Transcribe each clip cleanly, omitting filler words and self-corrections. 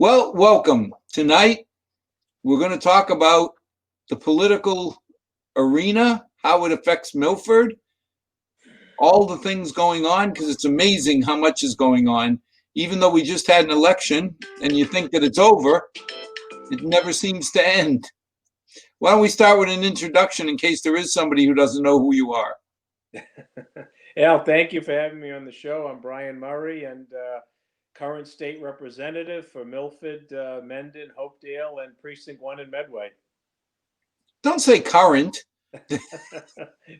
Well, welcome. Tonight, we're going to talk about the political arena, how it affects Milford, all the things going on, because it's amazing how much is going on. Even though we just had an election and you think that it's over, it never seems to end. Why don't we start with an introduction in case there is somebody who doesn't know who you are? Al, thank you for having me on the show. I'm Brian Murray, and current state representative for Milford, Mendon, Hopedale, and Precinct 1 in Medway. Don't say current.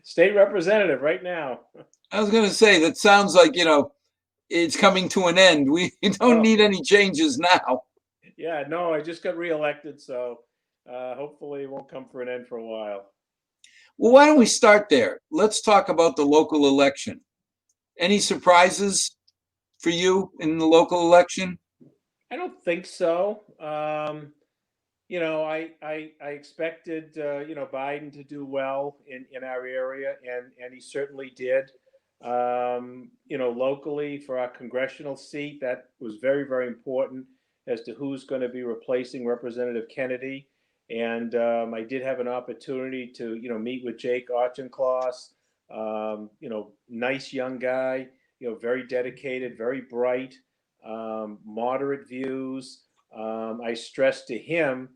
State representative right now. I was going to say, that sounds like, it's coming to an end. We don't need any changes now. Yeah, no, I just got reelected, so hopefully it won't come for an end for a while. Well, why don't we start there? Let's talk about the local election. Any surprises for you in the local election? I don't think so. I expected Biden to do well in our area, and he certainly did. Locally for our congressional seat, that was very, very important as to who's going to be replacing Representative Kennedy. And I did have an opportunity to meet with Jake Auchincloss. Nice young guy, very dedicated, very bright, moderate views. I stressed to him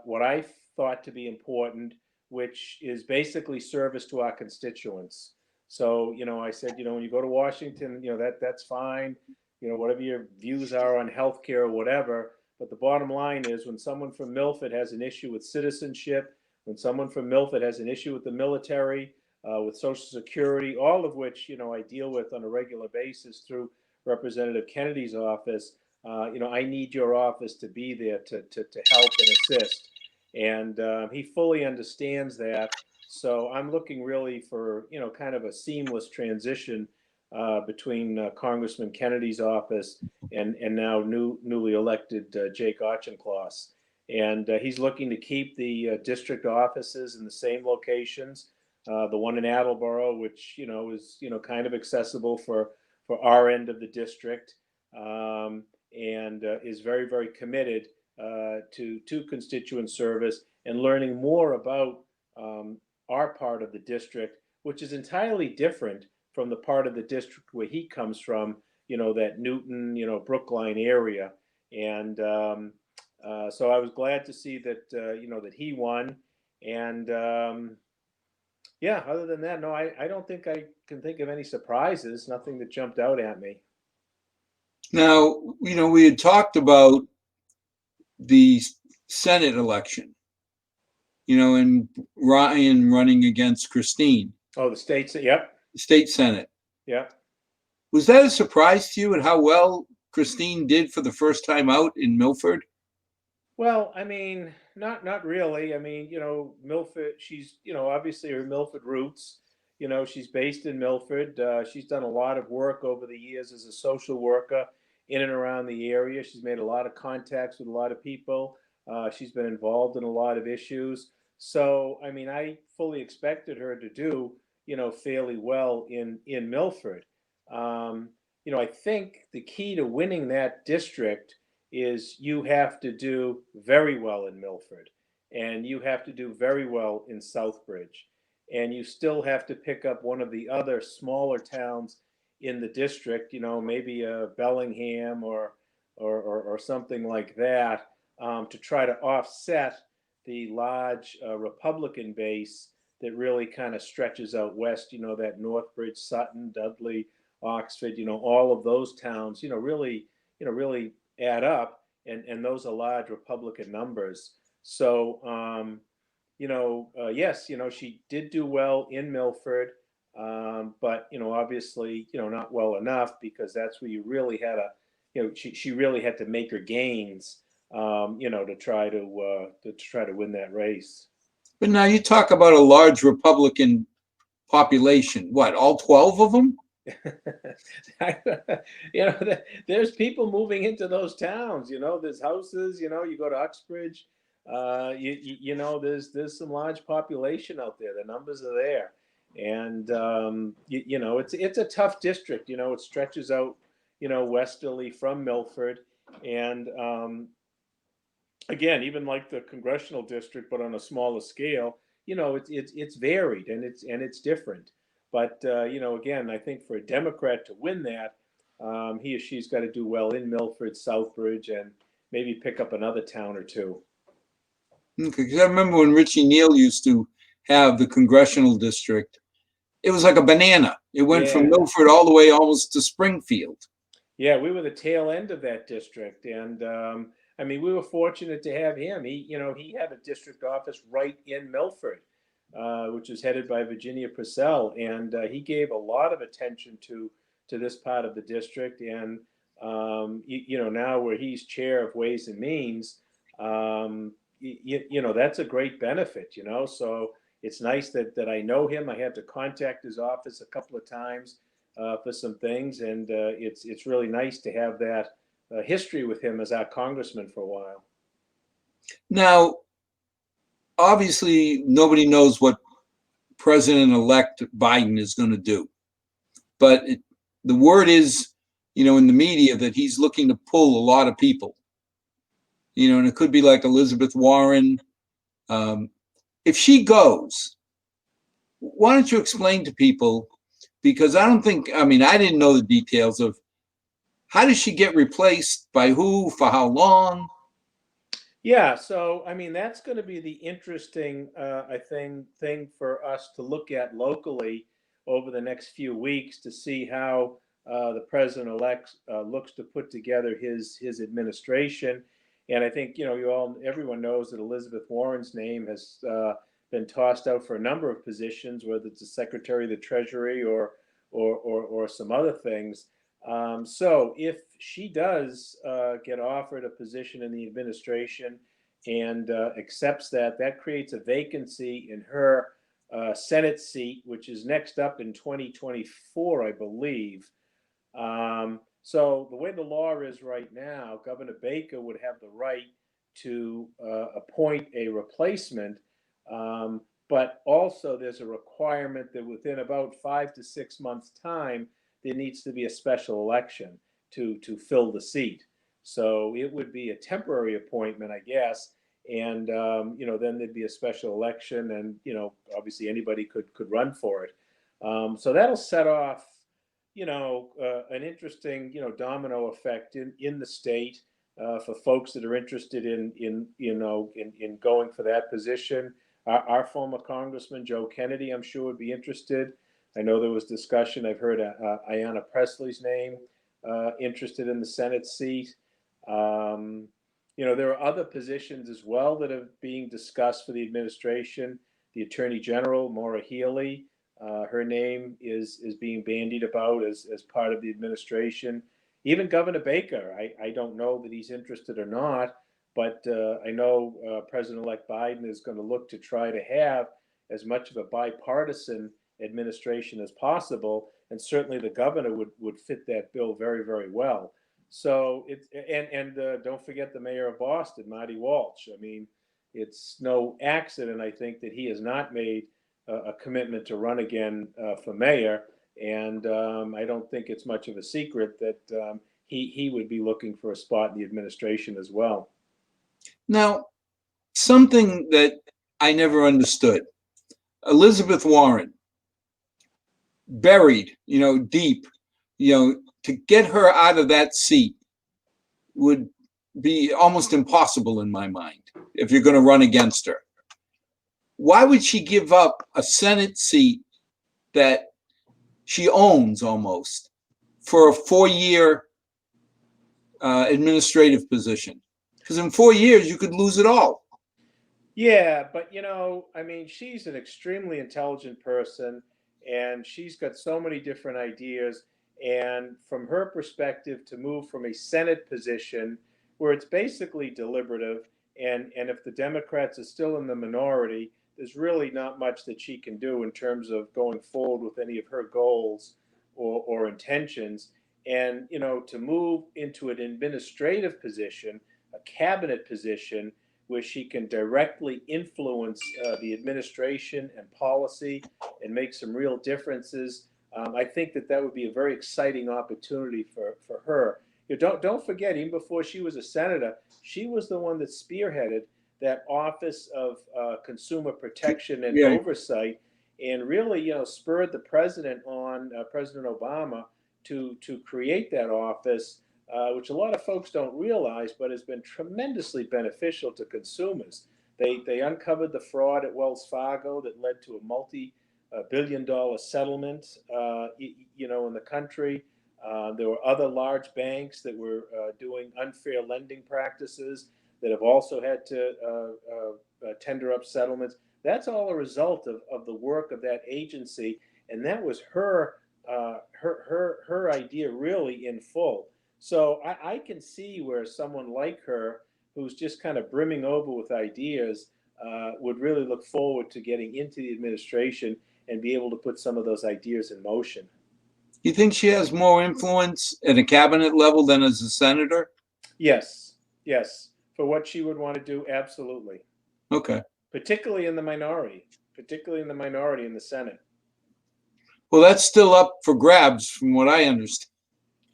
what I thought to be important, which is basically service to our constituents. So, I said, when you go to Washington, that's fine, whatever your views are on healthcare or whatever. But the bottom line is when someone from Milford has an issue with citizenship, when someone from Milford has an issue with the military, with Social Security, all of which, I deal with on a regular basis through Representative Kennedy's office, I need your office to be there to help and assist. And he fully understands that. So I'm looking really for, kind of a seamless transition between Congressman Kennedy's office and now newly elected Jake Auchincloss. And he's looking to keep the district offices in the same locations. The one in Attleboro, which, is, kind of accessible for our end of the district. And is very, very committed to constituent service and learning more about our part of the district, which is entirely different from the part of the district where he comes from, that Newton, Brookline area. And so I was glad to see that, that he won. And other than that, no, I don't think I can think of any surprises, nothing that jumped out at me. Now, we had talked about the Senate election, and Ryan running against Christine. Oh, the states, yep. State Senate. Yep. Was that a surprise to you at how well Christine did for the first time out in Milford? Well, I mean, not really. I mean, Milford, she's, obviously her Milford roots. She's based in Milford. She's done a lot of work over the years as a social worker in and around the area. She's made a lot of contacts with a lot of people. She's been involved in a lot of issues. So, I mean, I fully expected her to do, fairly well in Milford. I think the key to winning that district is you have to do very well in Milford, and you have to do very well in Southbridge, and you still have to pick up one of the other smaller towns in the district, maybe Bellingham or something like that, to try to offset the large Republican base that really kind of stretches out west, that Northbridge, Sutton, Dudley, Oxford, all of those towns, really add up, and those are large Republican numbers. So, yes, she did do well in Milford, but obviously, not well enough, because that's where you really had she really had to make her gains, to try to win that race. But now you talk about a large Republican population. What, all 12 of them? There's people moving into those towns. There's houses. You go to Uxbridge. There's some large population out there. The numbers are there, and it's a tough district. It stretches out, westerly from Milford, And again, even like the congressional district, but on a smaller scale, it's varied and it's different. But again, I think for a Democrat to win that, he or she's got to do well in Milford, Southbridge, and maybe pick up another town or two. Okay, because I remember when Richie Neal used to have the congressional district, it was like a banana. It went from Yeah. Milford all the way almost to Springfield. Yeah, we were the tail end of that district, and I mean, we were fortunate to have him. He had a district office right in Milford, which was headed by Virginia Purcell, and he gave a lot of attention to this part of the district. And now where he's chair of Ways and Means, that's a great benefit. So it's nice that I know him. I had to contact his office a couple of times for some things, and it's really nice to have that history with him as our congressman for a while. Now, obviously, nobody knows what President-elect Biden is going to do, but the word is, in the media that he's looking to pull a lot of people. And it could be like Elizabeth Warren. If she goes, why don't you explain to people? Because I didn't know the details of how does she get replaced by who for how long. Yeah, so I mean that's going to be the interesting, thing for us to look at locally over the next few weeks to see how the president-elect looks to put together his administration. And I think everyone knows that Elizabeth Warren's name has been tossed out for a number of positions, whether it's the Secretary of the Treasury or some other things. So if she does get offered a position in the administration and accepts that, that creates a vacancy in her Senate seat, which is next up in 2024, I believe. So the way the law is right now, Governor Baker would have the right to appoint a replacement. But also there's a requirement that within about 5 to 6 months' time, there needs to be a special election to fill the seat. So it would be a temporary appointment, I guess. And then there'd be a special election, and obviously anybody could run for it. So that'll set off an interesting domino effect in the state for folks that are interested in going for that position. Our former Congressman Joe Kennedy, I'm sure, would be interested. I know there was discussion. I've heard Ayanna Pressley's name interested in the Senate seat. There are other positions as well that are being discussed for the administration. The Attorney General, Maura Healey, her name is being bandied about as part of the administration. Even Governor Baker, I don't know that he's interested or not, but I know President-elect Biden is going to look to try to have as much of a bipartisan administration as possible, and certainly the governor would fit that bill very, very well. So don't forget the mayor of Boston, Marty Walsh. I mean, it's no accident, I think, that he has not made a commitment to run again for mayor, and I don't think it's much of a secret that he would be looking for a spot in the administration as well. Now, something that I never understood, Elizabeth Warren, buried, deep, to get her out of that seat would be almost impossible in my mind if you're going to run against her. Why would she give up a Senate seat that she owns almost for a 4-year administrative position? Because in 4 years, you could lose it all. Yeah, but I mean, she's an extremely intelligent person, and she's got so many different ideas. And from her perspective, to move from a Senate position where it's basically deliberative, and if the Democrats are still in the minority, there's really not much that she can do in terms of going forward with any of her goals or intentions. And to move into an administrative position, a cabinet position, where she can directly influence the administration and policy and make some real differences. I think that would be a very exciting opportunity for her. don't forget, even before she was a senator, she was the one that spearheaded that Office of Consumer Protection and Yeah. Oversight, and really, spurred the president on, President Obama, to create that office, which a lot of folks don't realize, but has been tremendously beneficial to consumers. They uncovered the fraud at Wells Fargo that led to a multi-billion-dollar settlement, in the country. There were other large banks that were doing unfair lending practices that have also had to tender up settlements. That's all a result of the work of that agency, and that was her idea really in full. So I can see where someone like her, who's just kind of brimming over with ideas, would really look forward to getting into the administration and be able to put some of those ideas in motion. You think she has more influence at a cabinet level than as a senator? Yes, yes. For what she would want to do, absolutely. Okay. Particularly in the minority, in the Senate. Well, that's still up for grabs from what I understand.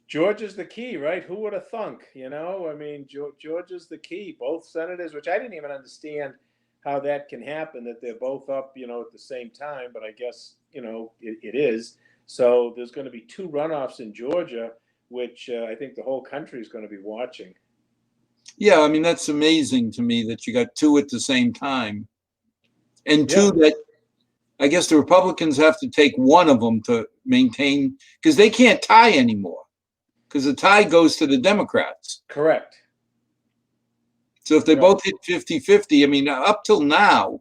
Georgia's the key, right? Who would have thunk? I mean, Georgia's the key. Both senators, which I didn't even understand how that can happen, that they're both up, at the same time. But I guess, it is. So there's going to be two runoffs in Georgia, which I think the whole country is going to be watching. Yeah, I mean, that's amazing to me that you got two at the same time. And two Yeah. that I guess the Republicans have to take one of them to maintain, because they can't tie anymore, because the tie goes to the Democrats. Correct. So if they Right. both hit 50-50, I mean, up till now,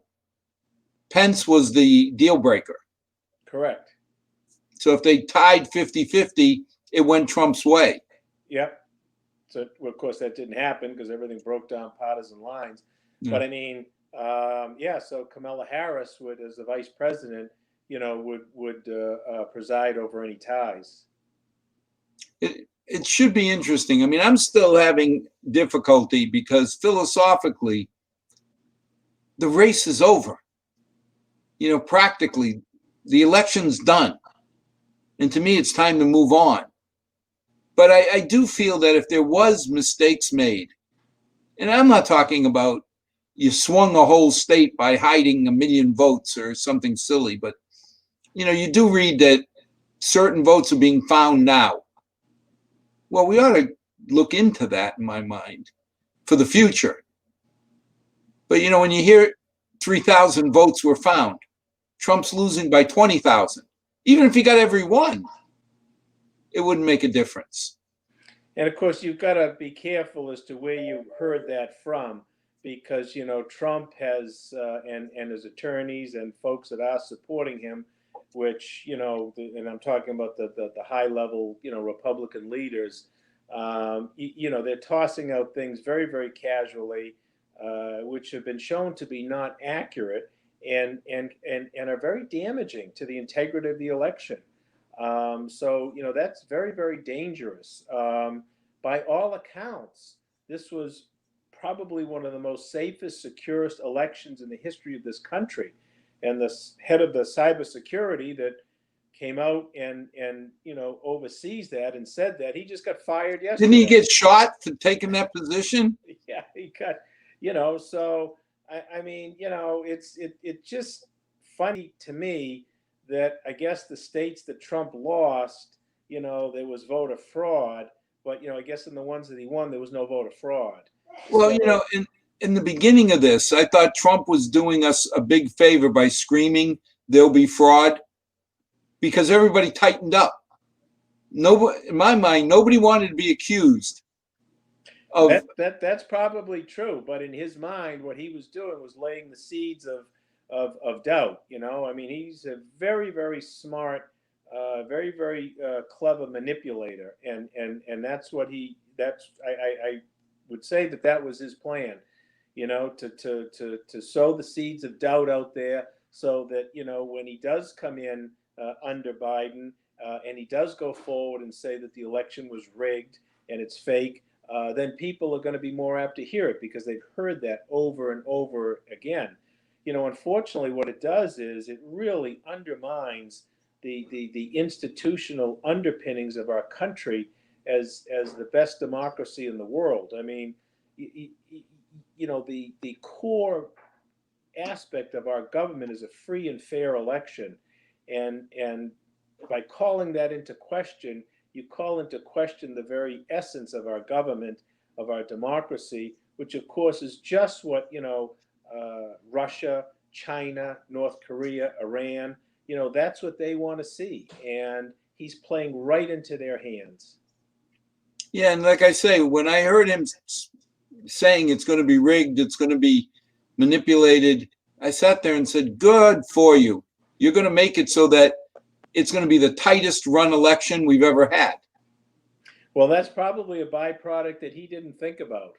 Pence was the deal breaker. Correct. So if they tied 50-50, it went Trump's way. Yep. So, well, of course, that didn't happen because everything broke down partisan lines. Yeah. But I mean, so Kamala Harris would, as the vice president, would preside over any ties. It should be interesting. I mean, I'm still having difficulty because philosophically, the race is over. Practically, the election's done. And to me, it's time to move on. But I do feel that if there was mistakes made, and I'm not talking about you swung a whole state by hiding 1 million votes or something silly, but you do read that certain votes are being found now. Well, we ought to look into that, in my mind, for the future. But when you hear 3,000 votes were found, Trump's losing by 20,000. Even if he got every one, it wouldn't make a difference. And of course, you've got to be careful as to where you heard that from, because Trump has and his attorneys and folks that are supporting him, which and I'm talking about the high level Republican leaders, they're tossing out things very, very casually, which have been shown to be not accurate and are very damaging to the integrity of the election. So that's very, very dangerous. By all accounts, this was probably one of the most safest, securest elections in the history of this country. And the head of the cybersecurity that came out and oversees that and said that, he just got fired yesterday. Didn't he get shot for taking that position? Yeah, he got. So I mean, it's just funny to me that I guess the states that Trump lost, there was voter fraud, but I guess in the ones that he won, there was no voter fraud. Well, in the beginning of this, I thought Trump was doing us a big favor by screaming there'll be fraud, because everybody tightened up. Nobody, in my mind, nobody wanted to be accused of. That's probably true, but in his mind, what he was doing was laying the seeds of doubt. I mean, he's a very, very smart, very, very clever manipulator, and that's what I would say that was his plan, to sow the seeds of doubt out there, so that when he does come in under Biden, and he does go forward and say that the election was rigged and it's fake, then people are going to be more apt to hear it because they've heard that over and over again. Unfortunately, what it does is it really undermines the institutional underpinnings of our country, as the best democracy in the world. I mean, the core aspect of our government is a free and fair election, and by calling that into question, you call into question the very essence of our government, of our democracy, which of course is just what Russia, China, North Korea, Iran, that's what they want to see, and he's playing right into their hands. Yeah, and like I say, when I heard him saying it's going to be rigged, it's going to be manipulated, I sat there and said, good for you. You're going to make it so that it's going to be the tightest run election we've ever had. Well, that's probably a byproduct that he didn't think about.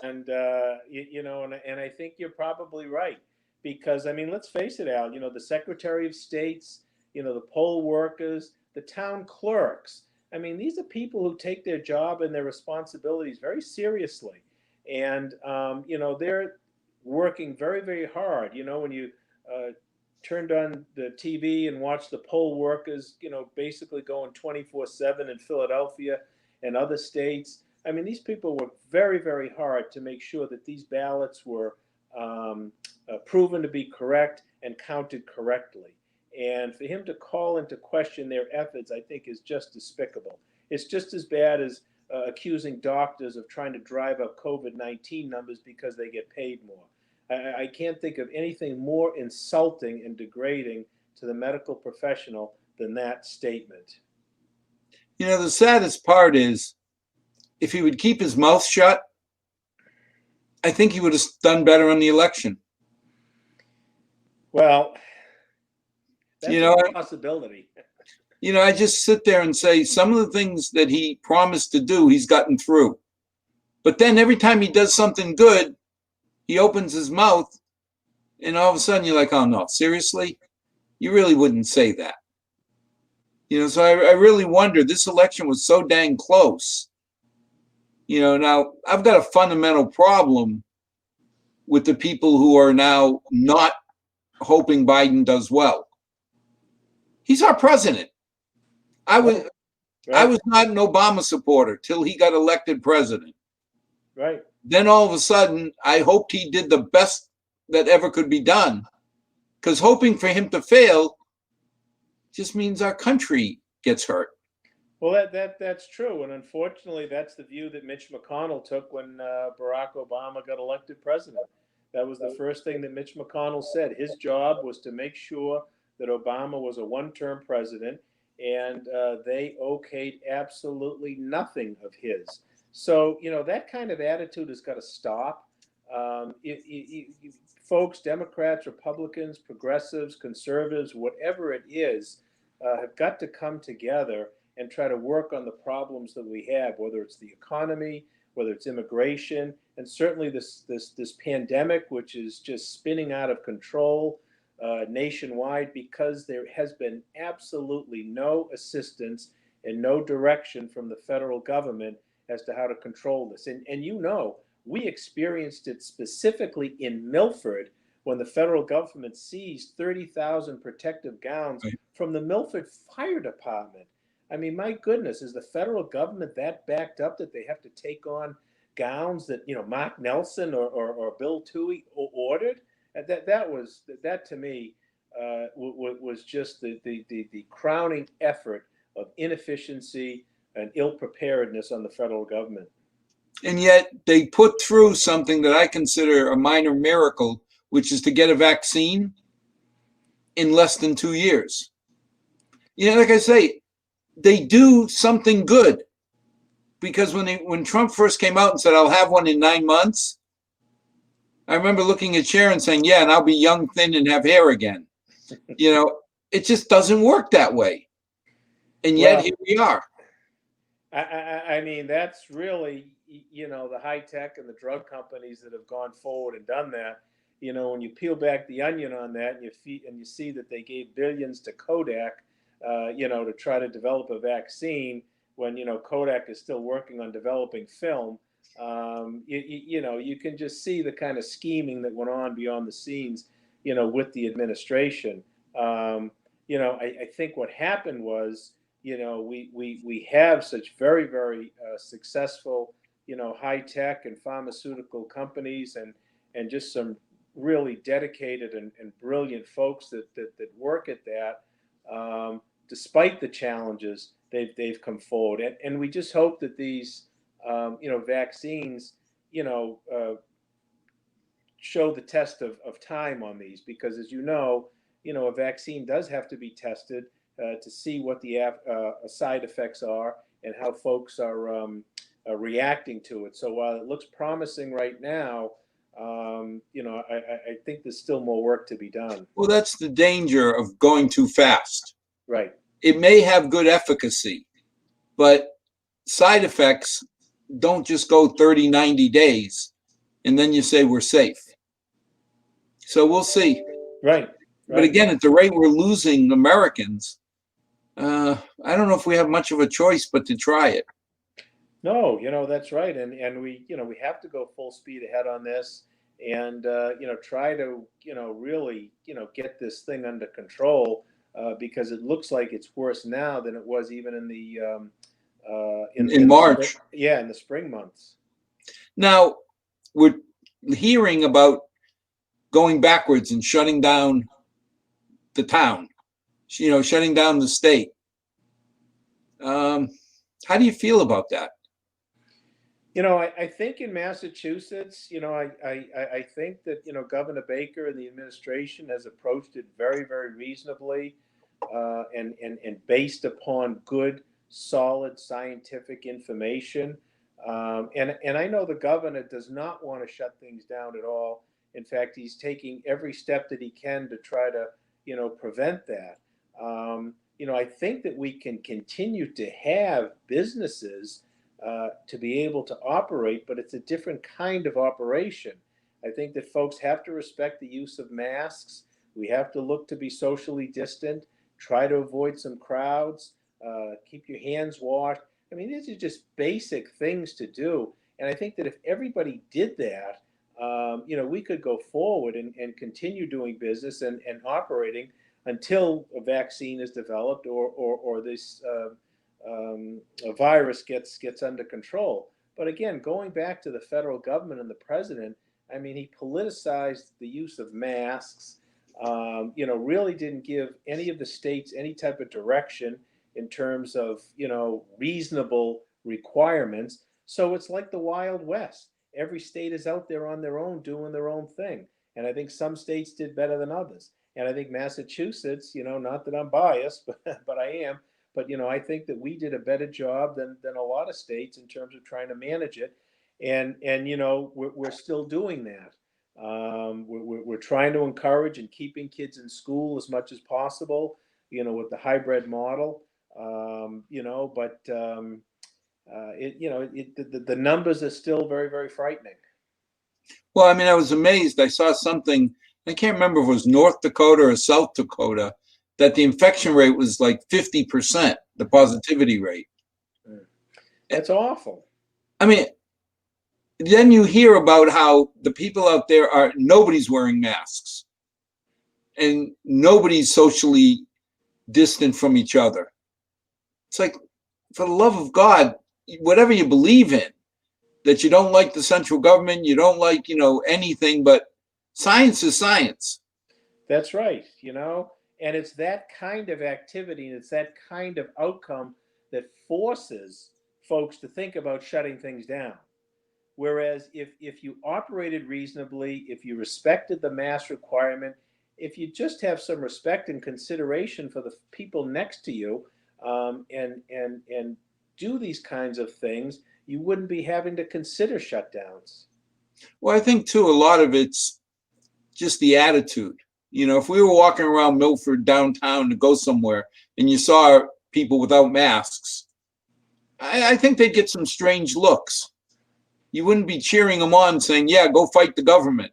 And, and I think you're probably right. Because, I mean, let's face it, Al, the Secretary of States, the poll workers, the town clerks. I mean, these are people who take their job and their responsibilities very seriously. And, they're working very, very hard. When you turned on the TV and watched the poll workers, basically going 24/7 in Philadelphia and other states. I mean, these people worked very, very hard to make sure that these ballots were proven to be correct and counted correctly. And for him to call into question their efforts, I think, is just despicable. It's just as bad as accusing doctors of trying to drive up COVID-19 numbers because they get paid more. I can't think of anything more insulting and degrading to the medical professional than that statement. The saddest part is if he would keep his mouth shut, I think he would have done better on the election. Well, that's a possibility. I just sit there and say some of the things that he promised to do, he's gotten through. But then every time he does something good, he opens his mouth and all of a sudden you're like, oh no, seriously? You really wouldn't say that. So I really wonder, this election was so dang close. Now I've got a fundamental problem with the people who are now not hoping Biden does well. He's our president. I was not an Obama supporter till he got elected president. Right. Then all of a sudden, I hoped he did the best that ever could be done, because hoping for him to fail just means our country gets hurt. Well, that's true, and unfortunately, that's the view that Mitch McConnell took when Barack Obama got elected president. That was the first thing that Mitch McConnell said. His job was to make sure that Obama was a one-term president, and they okayed absolutely nothing of his. So, that kind of attitude has got to stop. Folks, Democrats, Republicans, progressives, conservatives, whatever it is, have got to come together and try to work on the problems that we have, whether it's the economy, whether it's immigration, and certainly this pandemic, which is just spinning out of control nationwide, because there has been absolutely no assistance and no direction from the federal government as to how to control this. And we experienced it specifically in Milford when the federal government seized 30,000 protective gowns from the Milford Fire Department. I mean, my goodness, is the federal government that backed up that they have to take on gowns that, Mark Nelson or Bill Toohey ordered? That to me was just the crowning effort of inefficiency and ill preparedness on the federal government. And yet they put through something that I consider a minor miracle, which is to get a vaccine in less than 2 years. Like I say, they do something good, because when Trump first came out and said, I'll have one in 9 months, I remember looking at Sharon saying, yeah, and I'll be young, thin, and have hair again. It just doesn't work that way. And yet here we are. I mean, that's really, the high tech and the drug companies that have gone forward and done that. When you peel back the onion on that and you see that they gave billions to Kodak, to try to develop a vaccine when, Kodak is still working on developing film. You can just see the kind of scheming that went on beyond the scenes, with the administration. I think what happened was we have such very, very successful, high tech and pharmaceutical companies, and just some really dedicated and brilliant folks that work at that. Despite the challenges, they've come forward, and we just hope that these vaccines, show the test of time on these, because as a vaccine does have to be tested to see what the side effects are and how folks are reacting to it. So while it looks promising right now, I think there's still more work to be done. Well, that's the danger of going too fast. Right. It may have good efficacy, but side effects don't just go 30, 90 days, and then you say we're safe. So we'll see. Right. But again, at the rate we're losing Americans, I don't know if we have much of a choice but to try it. No, that's right, and we have to go full speed ahead on this, and try to really get this thing under control, because it looks like it's worse now than it was even in the in March. In the spring months. Now we're hearing about going backwards and shutting down the town, shutting down the state. How do you feel about that? I think in Massachusetts, I think that, Governor Baker and the administration has approached it very, very reasonably, and based upon good, solid scientific information. And I know the governor does not want to shut things down at all. In fact, he's taking every step that he can to try to, prevent that. I think that we can continue to have businesses to be able to operate, but it's a different kind of operation. I think that folks have to respect the use of masks. We have to look to be socially distant, try to avoid some crowds, keep your hands washed. I mean, these are just basic things to do. And I think that if everybody did that, we could go forward and continue doing business and operating until a vaccine is developed or this a virus gets under control. But again, going back to the federal government and the president, I mean, he politicized the use of masks. Really didn't give any of the states any type of direction in terms of reasonable requirements. So it's like the Wild West. Every state is out there on their own doing their own thing, and I think some states did better than others. And I think Massachusetts, not that I'm biased, but I am. But I think that we did a better job than a lot of states in terms of trying to manage it, and we're still doing that. We're trying to encourage and keeping kids in school as much as possible, with the hybrid model. But the numbers are still very, very frightening. Well, I mean, I was amazed. I saw something, I can't remember if it was North Dakota or South Dakota, that the infection rate was like 50%, the positivity rate. That's awful. I mean, then you hear about how the people out there nobody's wearing masks and nobody's socially distant from each other. It's like, for the love of God, whatever you believe in, that you don't like the central government, you don't like, anything, but science is science. That's right. And it's that kind of activity and it's that kind of outcome that forces folks to think about shutting things down. Whereas if you operated reasonably, if you respected the mask requirement, if you just have some respect and consideration for the people next to you, and do these kinds of things, you wouldn't be having to consider shutdowns. Well, I think too, a lot of it's just the attitude. If we were walking around Milford downtown to go somewhere and you saw people without masks, I think they'd get some strange looks. You wouldn't be cheering them on saying, yeah, go fight the government.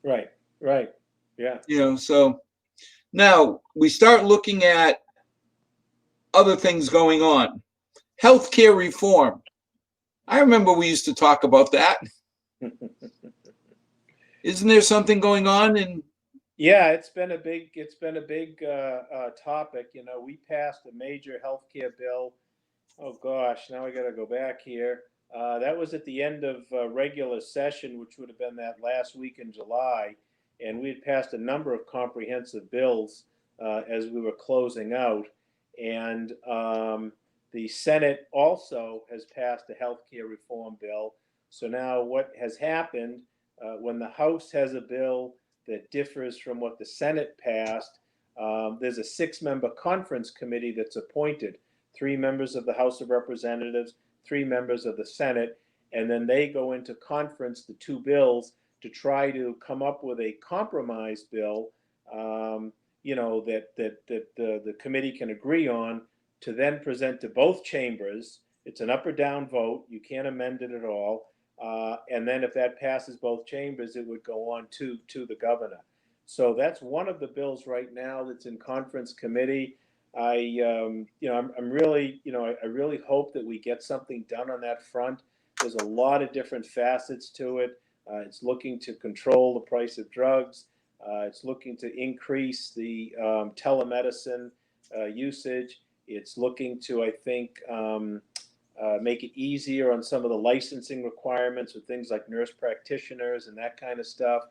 Right. Yeah. So now we start looking at other things going on. Healthcare reform. I remember we used to talk about that. Isn't there something going on in Yeah, it's been a big topic. We passed a major healthcare bill. Oh gosh, now I got to go back here. That was at the end of regular session, which would have been that last week in July, and we had passed a number of comprehensive bills as we were closing out. And the Senate also has passed a healthcare reform bill. So now, what has happened when the House has a bill that differs from what the Senate passed? There's a six-member conference committee that's appointed, three members of the House of Representatives, three members of the Senate, and then they go into conference, the two bills, to try to come up with a compromise bill, that the committee can agree on, to then present to both chambers. It's an up or down vote. You can't amend it at all. And then if that passes both chambers, it would go on to the governor. So that's one of the bills right now that's in conference committee. I'm really, I really hope that we get something done on that front. There's a lot of different facets to it. It's looking to control the price of drugs. It's looking to increase the telemedicine usage. It's looking to, I think, make it easier on some of the licensing requirements with things like nurse practitioners and that kind of stuff.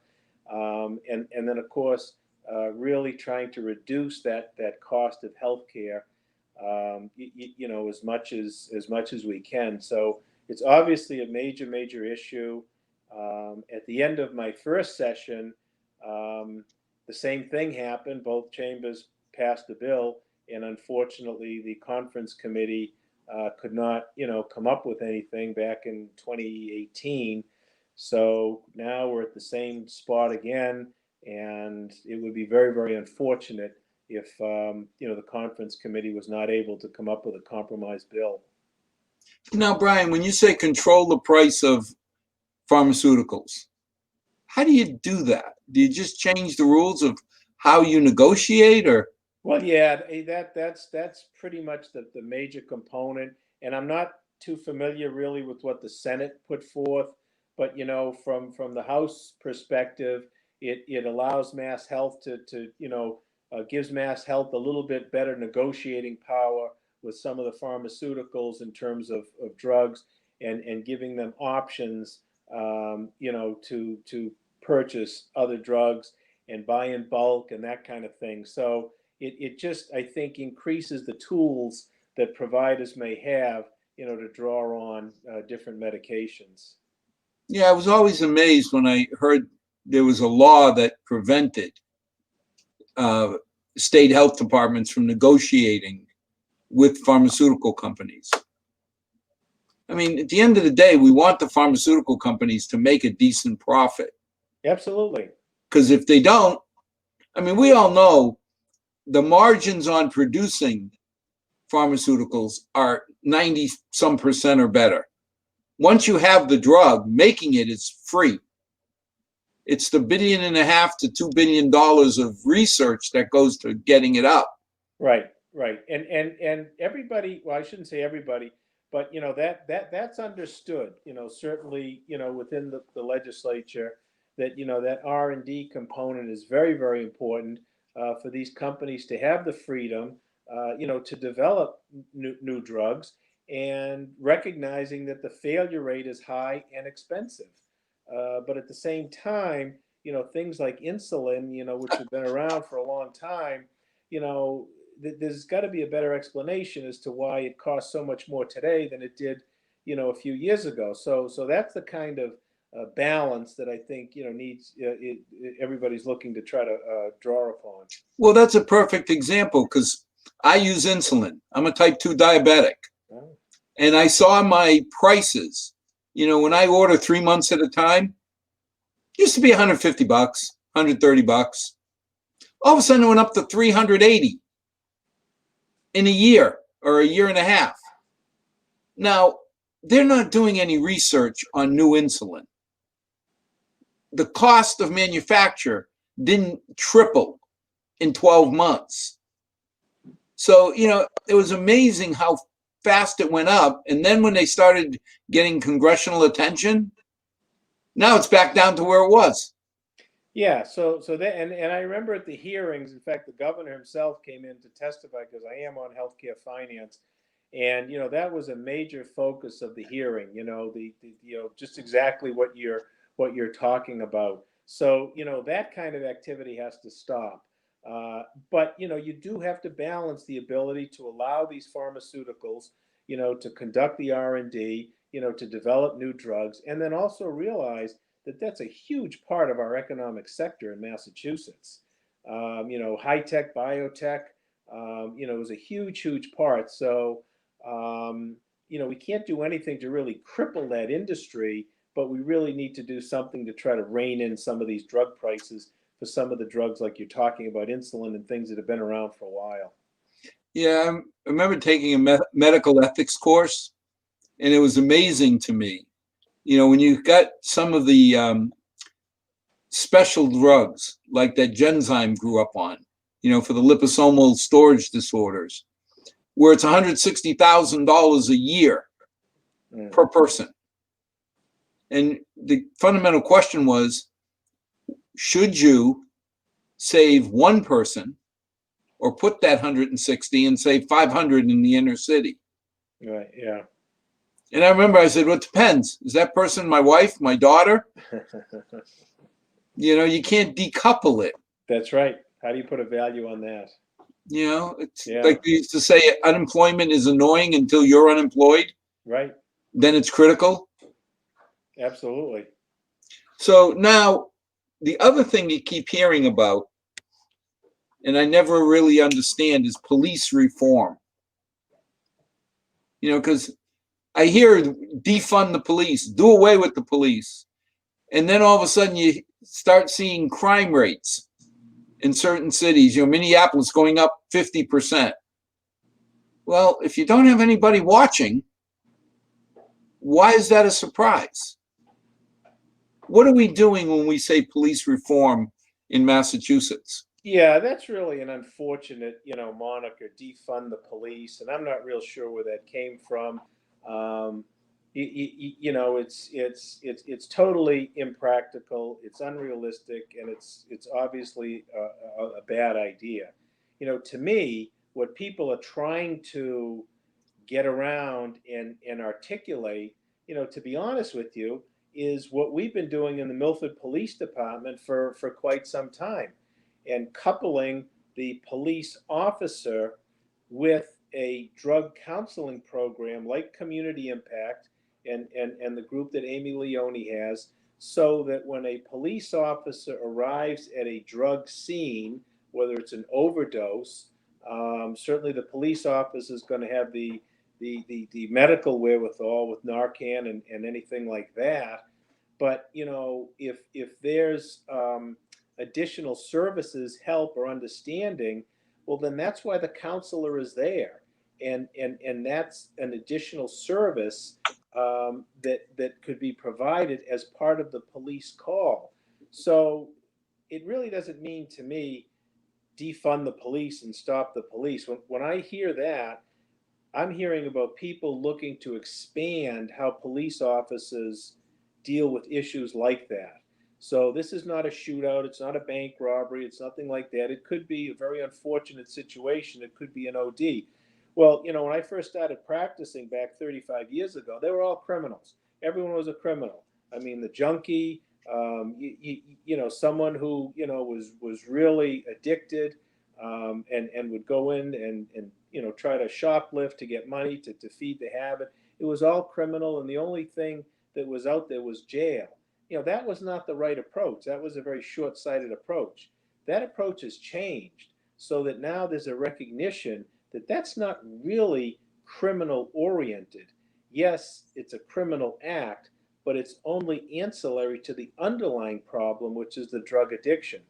And then, of course, really trying to reduce that cost of healthcare, as much as we can. So it's obviously a major issue. At the end of my first session, the same thing happened. Both chambers passed the bill, and unfortunately, the conference committee could not, come up with anything back in 2018. So now we're at the same spot again, and it would be very unfortunate if the conference committee was not able to come up with a compromise bill. Now, Brian, when you say control the price of pharmaceuticals, how do you do that? Do you just change the rules of how you negotiate, or? Well, yeah, that's pretty much the major component, and I'm not too familiar really with what the Senate put forth, but from the House perspective, it allows Mass Health to gives Mass Health a little bit better negotiating power with some of the pharmaceuticals in terms of drugs, and giving them options, to purchase other drugs and buy in bulk and that kind of thing. So it just, I think, increases the tools that providers may have, to draw on different medications. Yeah, I was always amazed when I heard there was a law that prevented state health departments from negotiating with pharmaceutical companies. I mean, at the end of the day, we want the pharmaceutical companies to make a decent profit. Absolutely. Because if they don't, I mean, we all know the margins on producing pharmaceuticals are 90% or better. Once you have the drug, making it is free. It's the $1.5 billion to $2 billion of research that goes to getting it up. Right. And everybody, well, I shouldn't say everybody, but that's understood, certainly, within the legislature, that that R&D component is very important for these companies to have the freedom, to develop new drugs, and recognizing that the failure rate is high and expensive. But at the same time, things like insulin, which have been around for a long time, there's got to be a better explanation as to why it costs so much more today than it did, a few years ago. So that's the kind of balance that I think, needs everybody's looking to try to draw upon. Well, that's a perfect example, because I use insulin. I'm a type 2 diabetic. Oh. And I saw my prices, when I order 3 months at a time, it used to be $150, $130. All of a sudden it went up to $380 in a year or a year and a half. Now, they're not doing any research on new insulin. The cost of manufacture didn't triple in 12 months. So, it was amazing how fast it went up. And then when they started getting congressional attention, now it's back down to where it was. Yeah, so that, and I remember at the hearings, in fact, the governor himself came in to testify because I am on healthcare finance, and that was a major focus of the hearing. Just exactly what you're talking about. So that kind of activity has to stop. But you do have to balance the ability to allow these pharmaceuticals, to conduct the R&D, to develop new drugs, and then also realize that that's a huge part of our economic sector in Massachusetts. High tech, biotech, is a huge, huge part. So, we can't do anything to really cripple that industry, but we really need to do something to try to rein in some of these drug prices for some of the drugs, like you're talking about, insulin and things that have been around for a while. Yeah, I remember taking a medical ethics course, and it was amazing to me. When you got some of the special drugs like that Genzyme grew up on, for the liposomal storage disorders, where it's $160,000 a year Mm. per person. And the fundamental question was, should you save one person or put that 160 and save 500 in the inner city? Right. Yeah. And I remember I said, well, it depends. Is that person my wife, my daughter? You can't decouple it. That's right. How do you put a value on that? It's Yeah. like we used to say, unemployment is annoying until you're unemployed. Right. Then it's critical. Absolutely. So now the other thing you keep hearing about, and I never really understand, is police reform. Because I hear defund the police, do away with the police. And then all of a sudden you start seeing crime rates in certain cities, Minneapolis going up 50%. Well, if you don't have anybody watching, why is that a surprise? What are we doing when we say police reform in Massachusetts? Yeah, that's really an unfortunate, moniker, defund the police, and I'm not real sure where that came from. Um, it's totally impractical, it's unrealistic, and it's obviously a bad idea. To me, what people are trying to get around and articulate, to be honest with you, is what we've been doing in the Milford Police Department for quite some time, and coupling the police officer with a drug counseling program like Community Impact and the group that Amy Leone has, so that when a police officer arrives at a drug scene, whether it's an overdose, certainly the police officer is going to have the medical wherewithal with Narcan and anything like that. But if there's additional services, help, or understanding, well, then that's why the counselor is there, and that's an additional service that could be provided as part of the police call. So it really doesn't mean to me defund the police and stop the police. When I hear that, I'm hearing about people looking to expand how police officers deal with issues like that. So this is not a shootout. It's not a bank robbery. It's nothing like that. It could be a very unfortunate situation. It could be an OD. Well, when I first started practicing back 35 years ago, they were all criminals. Everyone was a criminal. I mean, the junkie, someone who was really addicted, and would go in and try to shoplift to get money to feed the habit. It was all criminal, and the only thing that was out there was jail. That was not the right approach. That was a very short-sighted approach. That approach has changed so that now there's a recognition that that's not really criminal oriented. Yes, it's a criminal act, but it's only ancillary to the underlying problem, which is the drug addiction.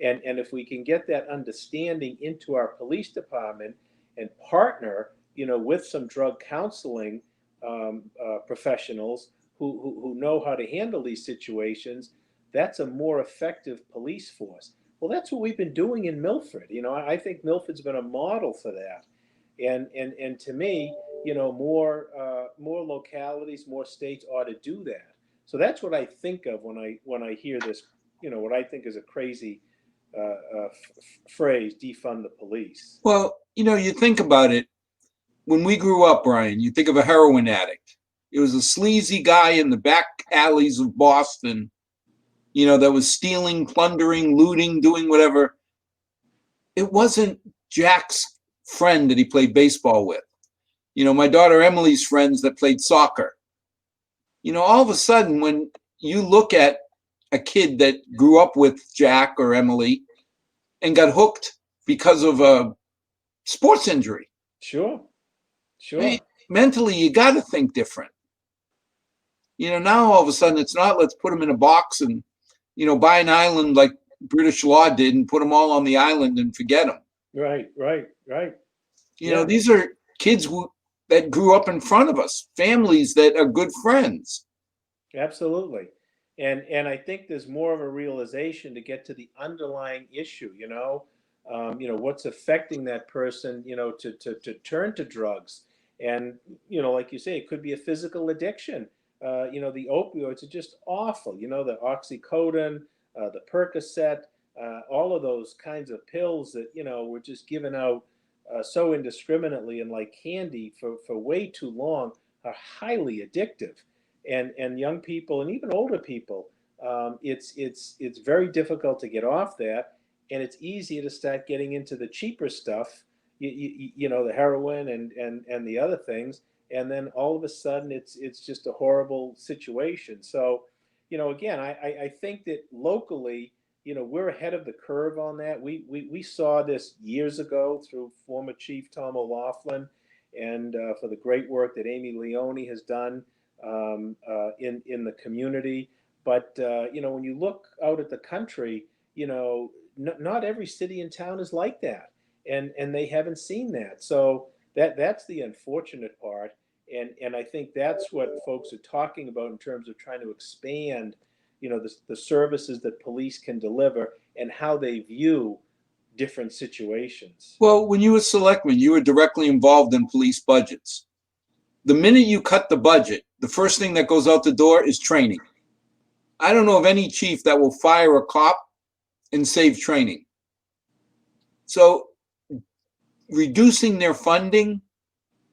And if we can get that understanding into our police department and partner, with some drug counseling professionals who know how to handle these situations, that's a more effective police force. Well, that's what we've been doing in Milford. I think Milford's been a model for that. And to me, more localities, more states ought to do that. So that's what I think of when I hear this, what I think is a crazy phrase, defund the police. Well, you think about it. When we grew up, Brian, you think of a heroin addict. It was a sleazy guy in the back alleys of Boston, that was stealing, plundering, looting, doing whatever. It wasn't Jack's friend that he played baseball with. My daughter Emily's friends that played soccer. All of a sudden, when you look at a kid that grew up with Jack or Emily and got hooked because of a sports injury. Sure. Mentally, you got to think different. Now all of a sudden it's not, let's put them in a box and, buy an island like British law did and put them all on the island and forget them. Right. These are kids that grew up in front of us, families that are good friends. Absolutely. And I think there's more of a realization to get to the underlying issue, what's affecting that person, to turn to drugs. And, like you say, it could be a physical addiction. The opioids are just awful, the oxycodone, the Percocet, all of those kinds of pills that, were just given out so indiscriminately and like candy for way too long are highly addictive. And young people and even older people, it's very difficult to get off that. And it's easier to start getting into the cheaper stuff, the heroin and the other things. And then all of a sudden it's just a horrible situation. So, again, I think that locally, we're ahead of the curve on that. We saw this years ago through former Chief Tom O'Laughlin and for the great work that Amy Leone has done in the community. But, when you look out at the country, not every city and town is like that. And they haven't seen that. So that's the unfortunate part. And I think that's what folks are talking about in terms of trying to expand, the services that police can deliver and how they view different situations. Well, when you were selectman, you were directly involved in police budgets. The minute you cut the budget, the first thing that goes out the door is training. I don't know of any chief that will fire a cop and save training. So reducing their funding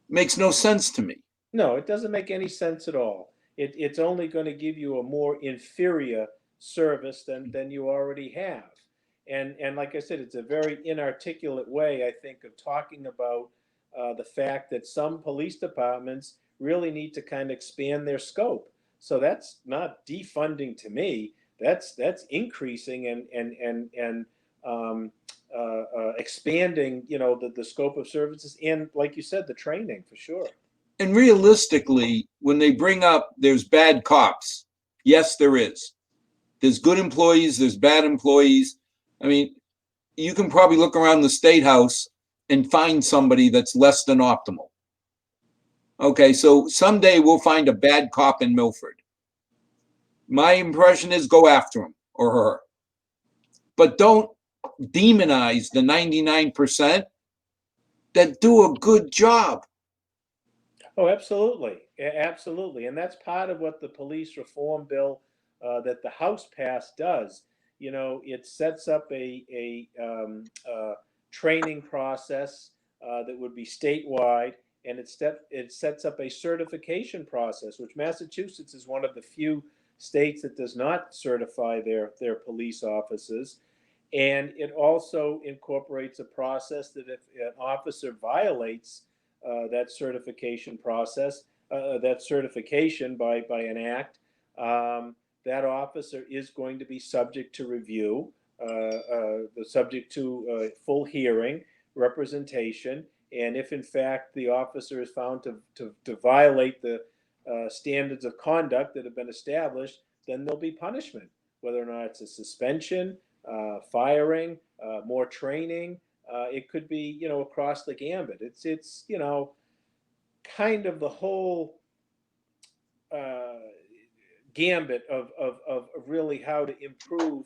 makes no sense to me. No, it doesn't make any sense at all. It's only going to give you a more inferior service than you already have. And like I said, it's a very inarticulate way, I think, of talking about the fact that some police departments really need to kind of expand their scope. So that's not defunding to me. That's increasing and expanding, the scope of services and, like you said, the training for sure. And realistically, when they bring up there's bad cops, yes, there is. There's good employees, there's bad employees. I mean, you can probably look around the State House and find somebody that's less than optimal. Okay, so someday we'll find a bad cop in Milford. My impression is go after him or her. But don't demonize the 99% that do a good job. Oh, absolutely. Absolutely. And that's part of what the police reform bill that the House passed does. It sets up a training process that would be statewide, and it sets up a certification process, which Massachusetts is one of the few states that does not certify their police officers. And it also incorporates a process that if an officer violates that certification process, that certification by an act, that officer is going to be subject to review, subject to full hearing, representation, and if in fact the officer is found to violate the standards of conduct that have been established, then there'll be punishment, whether or not it's a suspension, firing, more training. It could be, across the gambit. It's kind of the whole gambit of really how to improve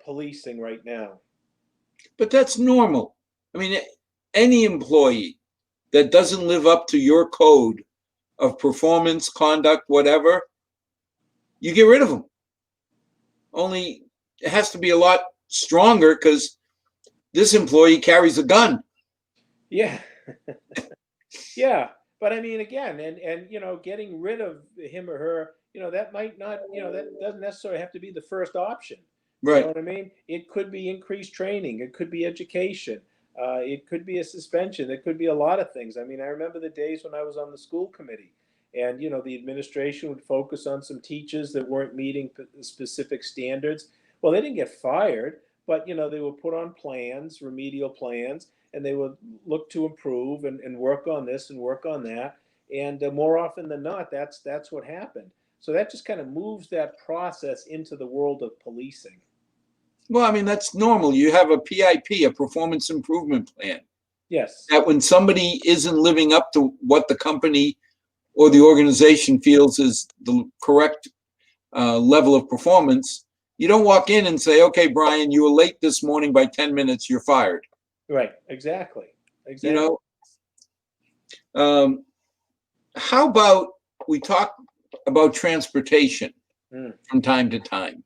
policing right now. But that's normal. I mean, any employee that doesn't live up to your code of performance, conduct, whatever, you get rid of them. only it has to be a lot stronger because this employee carries a gun. Yeah. Yeah. But I mean, again, and getting rid of him or her, that might not, that doesn't necessarily have to be the first option. You know Right. what I mean? It could be increased training. It could be education. It could be a suspension. It could be a lot of things. I mean, I remember the days when I was on the school committee, and the administration would focus on some teachers that weren't meeting specific standards. Well, they didn't get fired, but they were put on plans, remedial plans, and they would look to improve and work on this and work on that. And more often than not, that's what happened. So that just kind of moves that process into the world of policing. Well, I mean, that's normal. You have a PIP, a performance improvement plan, Yes. that when somebody isn't living up to what the company or the organization feels is the correct level of performance, you don't walk in and say, okay, Brian, you were late this morning by 10 minutes, you're fired. Right. Exactly. You Exactly. know, um, how about we talk about transportation Mm. from time to time?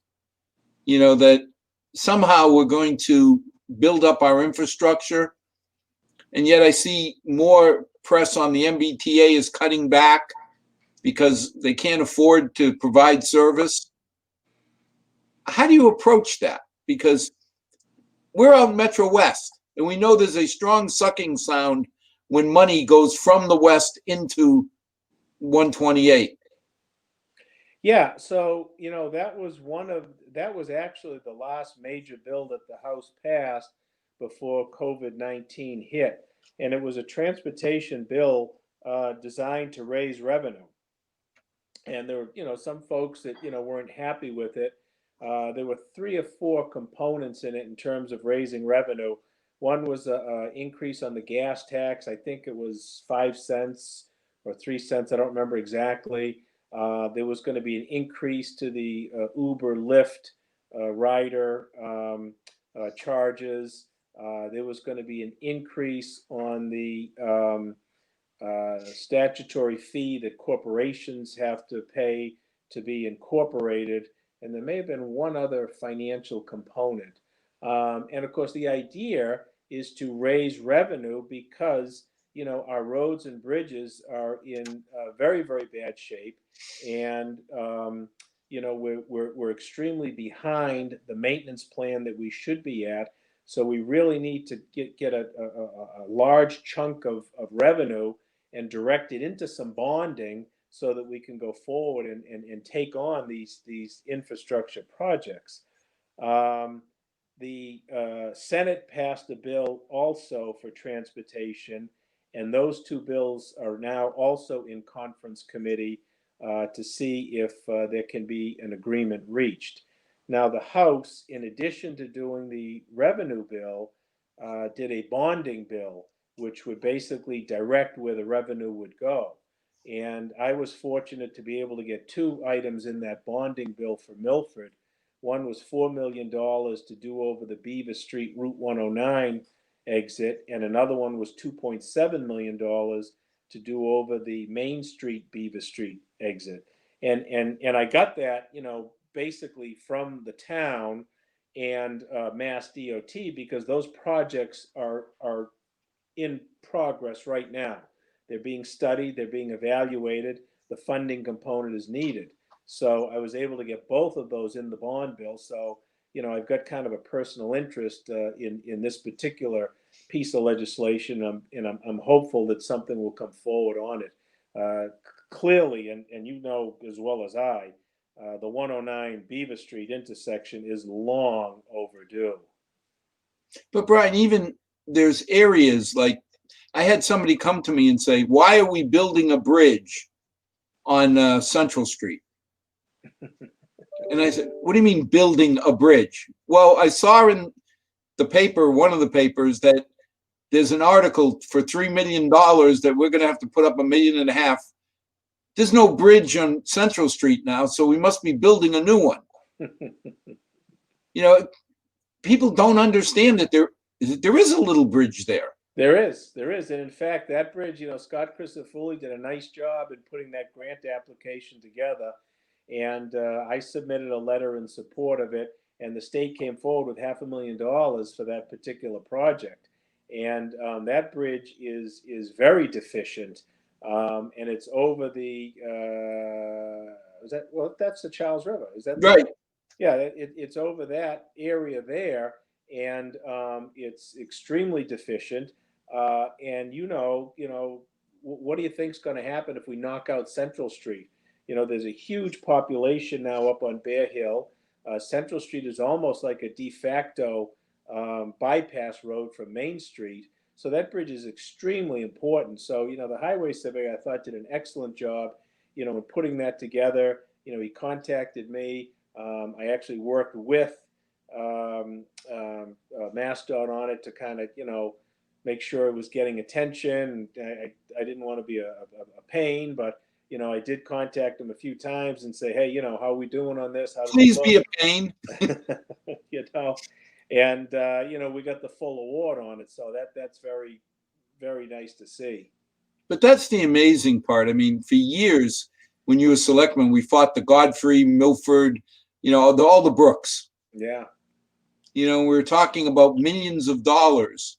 That somehow we're going to build up our infrastructure. And yet I see more press on the MBTA is cutting back because they can't afford to provide service. How do you approach that? Because we're out in Metro West, and we know there's a strong sucking sound when money goes from the West into 128. Yeah, so that was actually the last major bill that the House passed before COVID-19 hit, and it was a transportation bill designed to raise revenue. And there were some folks that weren't happy with it. There were three or four components in it in terms of raising revenue. One was a increase on the gas tax. I think it was 5 cents or 3 cents. I don't remember exactly. There was going to be an increase to the Uber Lyft rider charges. There was going to be an increase on the statutory fee that corporations have to pay to be incorporated, and there may have been one other financial component. And of course, the idea is to raise revenue because our roads and bridges are in very very bad shape, and we're extremely behind the maintenance plan that we should be at. So we really need to get a large chunk of revenue and direct it into some bonding so that we can go forward and take on these infrastructure projects. Um, the Senate passed a bill also for transportation, and those two bills are now also in conference committee to see if there can be an agreement reached. Now, the House, in addition to doing the revenue bill, did a bonding bill, which would basically direct where the revenue would go. And I was fortunate to be able to get two items in that bonding bill for Milford. One was $4 million to do over the Beaver Street Route 109 exit, and another one was $2.7 million to do over the Main Street Beaver Street exit. And I got that, basically from the town and Mass DOT, because those projects are in progress right now. They're being studied, they're being evaluated, the funding component is needed. So I was able to get both of those in the bond bill. So, I've got kind of a personal interest in this particular piece of legislation, and I'm hopeful that something will come forward on it. Clearly, and as well as I, the 109 Beaver Street intersection is long overdue. But Brian, even there's areas like I had somebody come to me and say, why are we building a bridge on Central Street? And I said, what do you mean building a bridge? Well, I saw in the paper, one of the papers, that there's an article for $3 million that we're going to have to put up $1.5 million. There's no bridge on Central Street now, so we must be building a new one. People don't understand that there is a little bridge there. There is. And in fact, that bridge, Scott Christofouli did a nice job in putting that grant application together. And I submitted a letter in support of it, and the state came forward with $500,000 for that particular project. And that bridge is very deficient, and it's over the is that, well, that's the Charles River. Is that the, Right. yeah, it's over that area there, and it's extremely deficient. And what do you think's going to happen if we knock out Central Street? There's a huge population now up on Bear Hill. Central Street is almost like a de facto bypass road from Main Street. So that bridge is extremely important. So, the highway surveyor, I thought, did an excellent job, in putting that together. He contacted me. I actually worked with MassDOT on it to kind of, make sure it was getting attention. I didn't want to be a pain, but I did contact him a few times and say, hey, how are we doing on this? How does Please it be a look? pain. And we got the full award on it, so that's very, very nice to see. But that's the amazing part. I mean, for years, when you were selectman, we fought the Godfrey, Milford, all the Brooks. Yeah. We were talking about millions of dollars.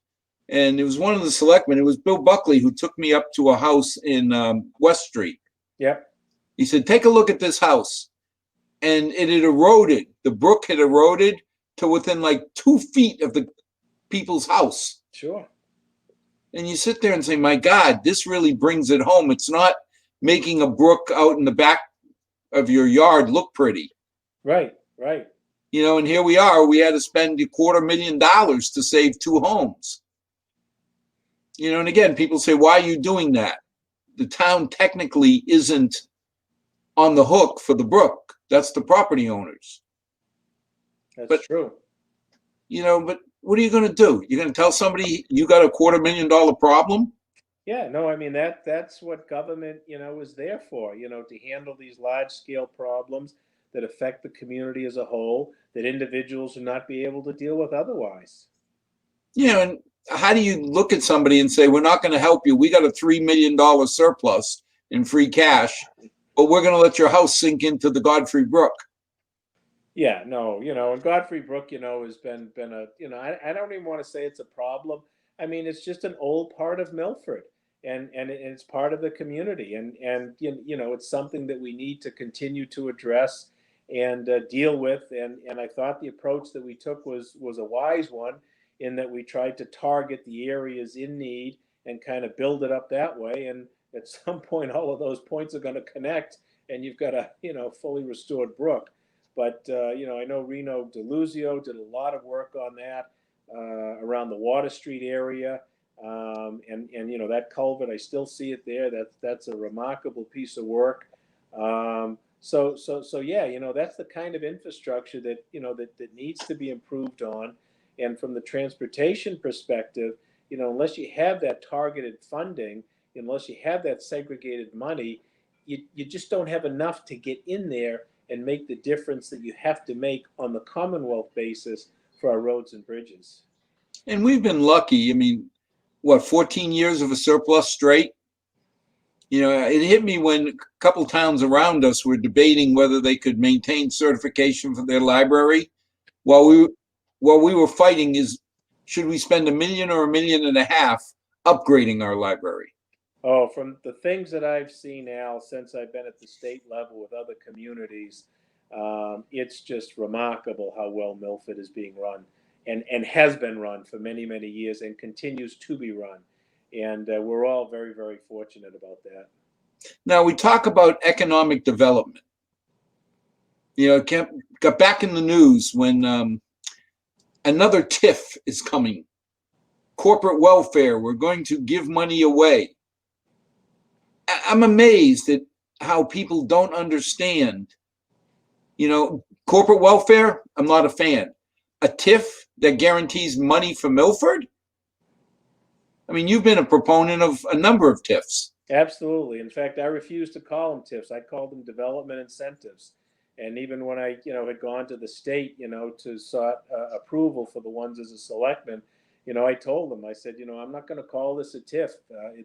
And it was one of the selectmen, it was Bill Buckley, who took me up to a house in West Street. Yep. He said, take a look at this house. And it had eroded. The brook had eroded to within like 2 feet of the people's house. Sure. And you sit there and say, my God, this really brings it home. It's not making a brook out in the back of your yard look pretty. Right, right. And here we are. We had to spend $250,000 to save 2 homes. And again, people say, why are you doing that? The town technically isn't on the hook for the brook. That's the property owners. That's true. But what are you going to do? You're going to tell somebody you got a $250,000 problem? Yeah, no, I mean, that's what government, is there for, to handle these large scale problems that affect the community as a whole, that individuals will not be able to deal with otherwise. And how do you look at somebody and say, we're not going to help you. We got a $3 million surplus in free cash, but we're going to let your house sink into the Godfrey Brook. Yeah, no, and Godfrey Brook, has been a, I don't even want to say it's a problem. I mean, it's just an old part of Milford, and it's part of the community, and it's something that we need to continue to address and deal with. And I thought the approach that we took was a wise one, in that we tried to target the areas in need and kind of build it up that way. And at some point, all of those points are going to connect, and you've got a fully restored brook. But I know Reno DeLuzio did a lot of work on that around the Water Street area, and that culvert, I still see it there. That's a remarkable piece of work. So yeah, that's the kind of infrastructure that that needs to be improved on. And from the transportation perspective, unless you have that targeted funding, unless you have that segregated money, you just don't have enough to get in there and make the difference that you have to make on the Commonwealth basis for our roads and bridges. And we've been lucky. I mean, 14 years of a surplus straight? It hit me when a couple towns around us were debating whether they could maintain certification for their library. While we were fighting is, should we spend $1 million or $1.5 million upgrading our library? Oh, from the things that I've seen, Al, since I've been at the state level with other communities, it's just remarkable how well Milford is being run, and has been run for many, many years, and continues to be run. And we're all very, very fortunate about that. Now, we talk about economic development. Got back in the news when another TIF is coming. Corporate welfare, we're going to give money away. I'm amazed at how people don't understand. Corporate welfare, I'm not a fan. A TIF that guarantees money for Milford? I mean, you've been a proponent of a number of TIFs. Absolutely. In fact, I refuse to call them TIFs. I call them development incentives. And even when I, had gone to the state, to sought approval for the ones as a selectman, I told them, I said, I'm not going to call this a TIF.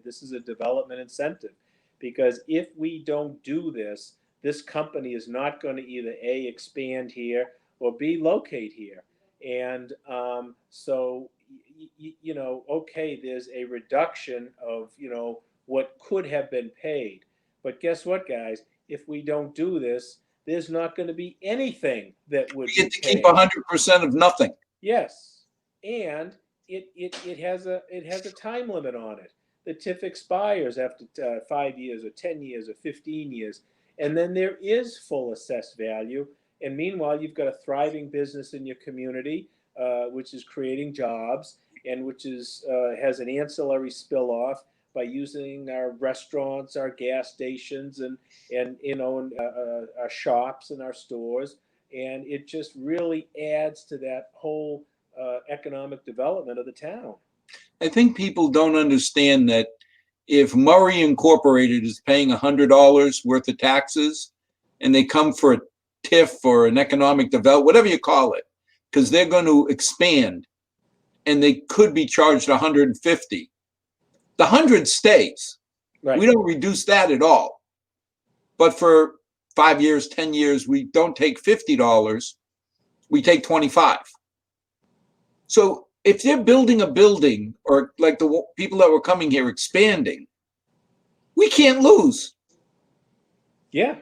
This is a development incentive, because if we don't do this, this company is not going to either A, expand here, or B, locate here. And so, okay, there's a reduction of, what could have been paid. But guess what, guys? If we don't do this, there's not going to be anything that would We be get to keep paid. 100% of nothing. Yes, and it has a time limit on it. The TIF expires after 5 years or 10 years or 15 years, and then there is full assessed value. And meanwhile, you've got a thriving business in your community, which is creating jobs and which is has an ancillary spill off by using our restaurants, our gas stations, and our shops and our stores, and it just really adds to that whole economic development of the town. I think people don't understand that if Murray Incorporated is paying $100 worth of taxes and they come for a TIF or an economic development, whatever you call it, because they're going to expand and they could be charged 150, the 100 stays. Right. We don't reduce that at all. But for 5 years, 10 years, we don't take $50, we take 25. So if they're building a building, or like the people that were coming here expanding, we can't lose. Yeah.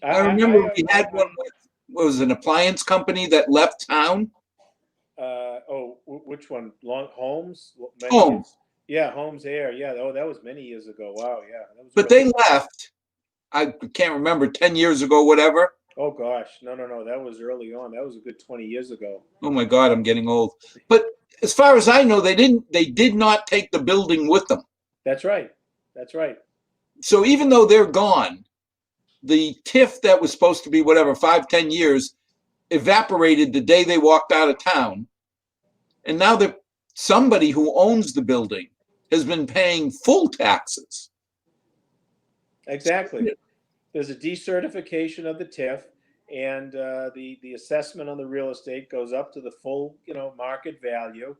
I remember we had one with, what was it, an appliance company that left town. Which one? Long Holmes? Home. Yeah, Holmes Air. Yeah. Oh, that was many years ago. Wow. Yeah. That was But really. they left, I can't remember, 10 years ago, whatever. Oh gosh, no. That was early on. That was a good 20 years ago. Oh my God, I'm getting old. But as far as I know, they did not take the building with them. That's right. That's right. So even though they're gone, the TIF that was supposed to be whatever, 5, 10 years, evaporated the day they walked out of town. And now that somebody who owns the building has been paying full taxes. Exactly. There's a decertification of the TIF, and the assessment on the real estate goes up to the full market value.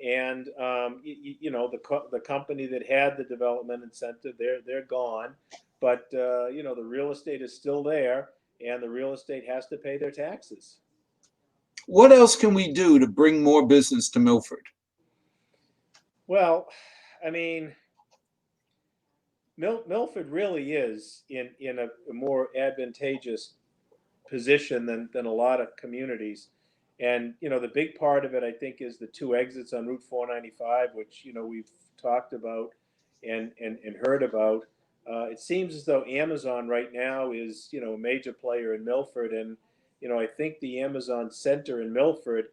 And the company that had the development incentive, they're gone, but the real estate is still there, and the real estate has to pay their taxes. What else can we do to bring more business to Milford? Well, I mean, Milford really is in a more advantageous position than a lot of communities. And the big part of it, I think, is the two exits on Route 495, which we've talked about and heard about. It seems as though Amazon right now is a major player in Milford, and I think the Amazon Center in Milford,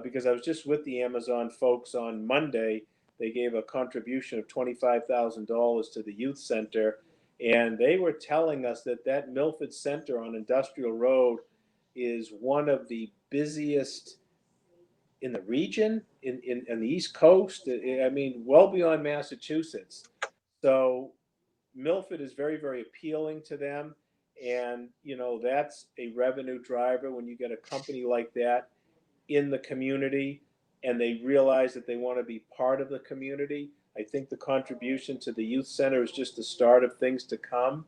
because I was just with the Amazon folks on Monday. They gave a contribution of $25,000 to the youth center, and they were telling us that Milford Center on Industrial Road is one of the busiest in the region, in the East Coast. I mean, well beyond Massachusetts. So Milford is very, very appealing to them, and that's a revenue driver when you get a company like that in the community and they realize that they want to be part of the community. I think the contribution to the youth center is just the start of things to come.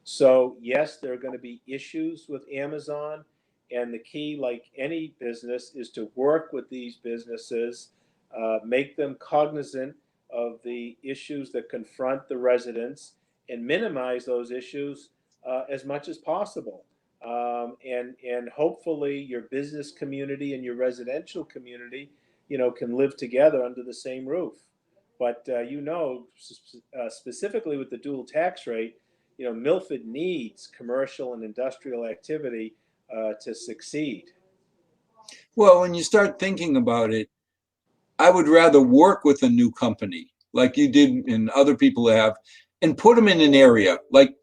So yes, there are going to be issues with Amazon, and the key, like any business, is to work with these businesses, make them cognizant of the issues that confront the residents, and minimize those issues as much as possible. And hopefully your business community and your residential community, can live together under the same roof. But specifically with the dual tax rate, Milford needs commercial and industrial activity to succeed. Well, when you start thinking about it, I would rather work with a new company like you did and other people have, and put them in an area like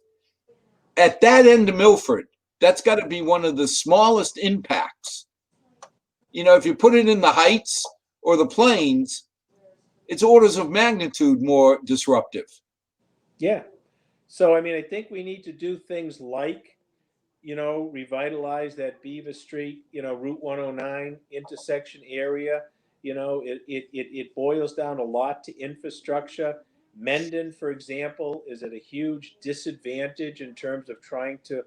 at that end of Milford. That's got to be one of the smallest impacts. If you put it in the Heights or the Plains, it's orders of magnitude more disruptive. Yeah. So, I mean, I think we need to do things like, revitalize that Beaver Street, Route 109 intersection area. It boils down a lot to infrastructure. Mendon, for example, is at a huge disadvantage in terms of trying to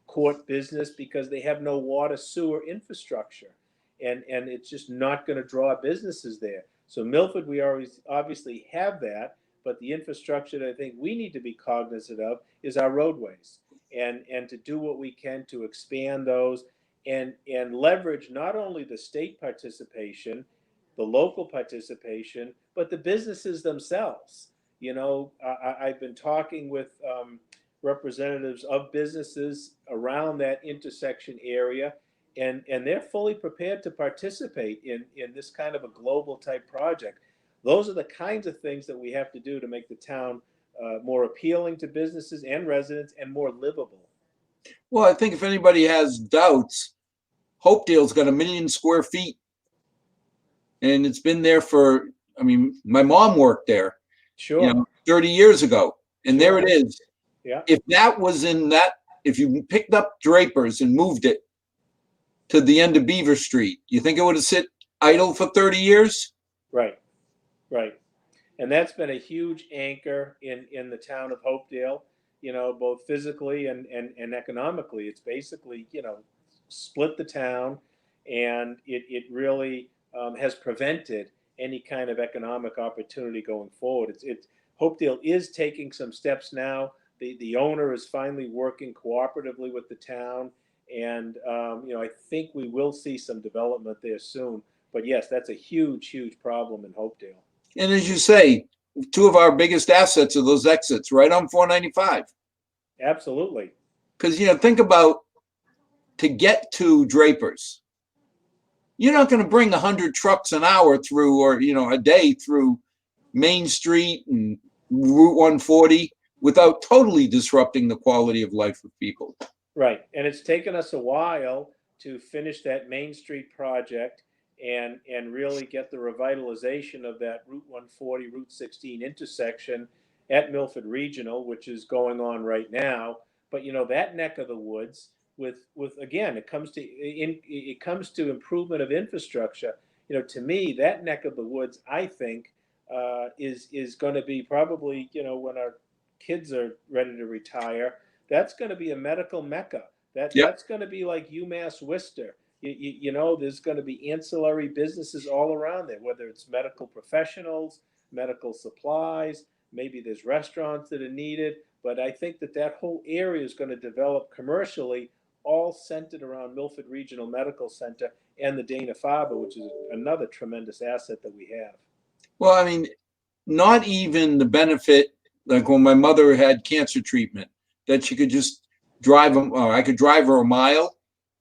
court business because they have no water sewer infrastructure, and it's just not going to draw businesses there. So Milford, we always obviously have that, but the infrastructure that I think we need to be cognizant of is our roadways, and to do what we can to expand those, and leverage not only the state participation, the local participation, but the businesses themselves. I've been talking with representatives of businesses around that intersection area, and they're fully prepared to participate in this kind of a global type project. Those are the kinds of things that we have to do to make the town more appealing to businesses and residents and more livable. Well, I think if anybody has doubts, Hopedale's got 1 million square feet, and it's been there for, I mean, my mom worked there, Sure. 30 years ago, and Sure. there it is. Yeah. If that was if you picked up Draper's and moved it to the end of Beaver Street, you think it would have sit idle for 30 years? Right. Right. And that's been a huge anchor in the town of Hopedale, both physically and economically. It's basically, split the town, and it really has prevented any kind of economic opportunity going forward. Hopedale is taking some steps now. The owner is finally working cooperatively with the town, and I think we will see some development there soon. But yes, that's a huge, huge problem in Hopedale. And as you say, two of our biggest assets are those exits right on 495. Absolutely. Because, think about, to get to Draper's, you're not going to bring 100 trucks an hour through, or, a day through Main Street and Route 140 without totally disrupting the quality of life of people. Right. And it's taken us a while to finish that Main Street project and really get the revitalization of that Route 140, Route 16 intersection at Milford Regional, which is going on right now. But that neck of the woods, with again, it comes to improvement of infrastructure. To me, that neck of the woods, I think, is going to be probably, when our kids are ready to retire, that's going to be a medical mecca. That's going to be like UMass Worcester. There's going to be ancillary businesses all around there, whether it's medical professionals, medical supplies, maybe there's restaurants that are needed. But I think that whole area is going to develop commercially, all centered around Milford Regional Medical Center and the Dana-Farber, which is another tremendous asset that we have. Well, I mean, not even the benefit, like when my mother had cancer treatment, that she could just I could drive her a mile.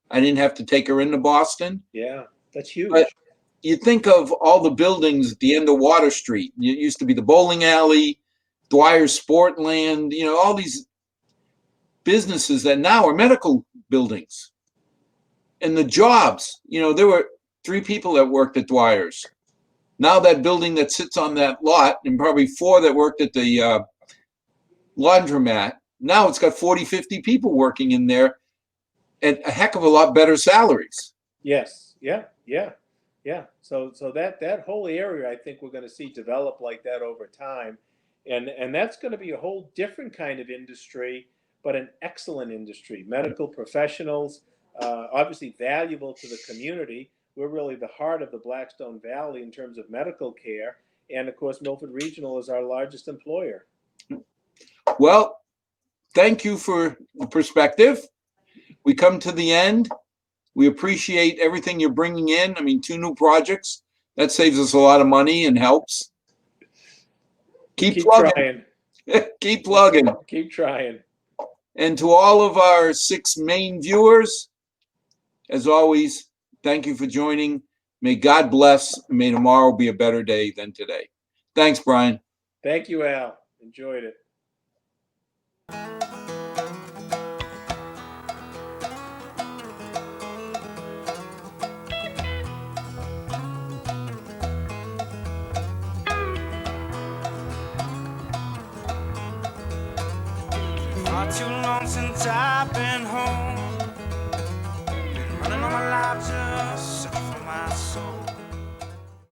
I didn't have to take her into Boston. Yeah, that's huge. But you think of all the buildings at the end of Water Street. It used to be the bowling alley, Dwyer's Sportland, all these businesses that now are medical buildings. And the jobs, there were 3 people that worked at Dwyer's. Now that building that sits on that lot, and probably 4 that worked at the laundromat, now it's got 40, 50 people working in there at a heck of a lot better salaries. Yes. Yeah. So that whole area, I think we're going to see develop like that over time. And that's going to be a whole different kind of industry, but an excellent industry. Medical professionals, obviously valuable to the community. We're really the heart of the Blackstone Valley in terms of medical care. And of course, Milford Regional is our largest employer. Well, thank you for the perspective. We come to the end. We appreciate everything you're bringing in. I mean, 2 new projects. That saves us a lot of money and helps. Keep plugging. Trying. Keep plugging. Keep trying. And to all of our 6 main viewers, as always, thank you for joining. May God bless. And may tomorrow be a better day than today. Thanks, Brian. Thank you, Al. Enjoyed it. Not too long since I've been home.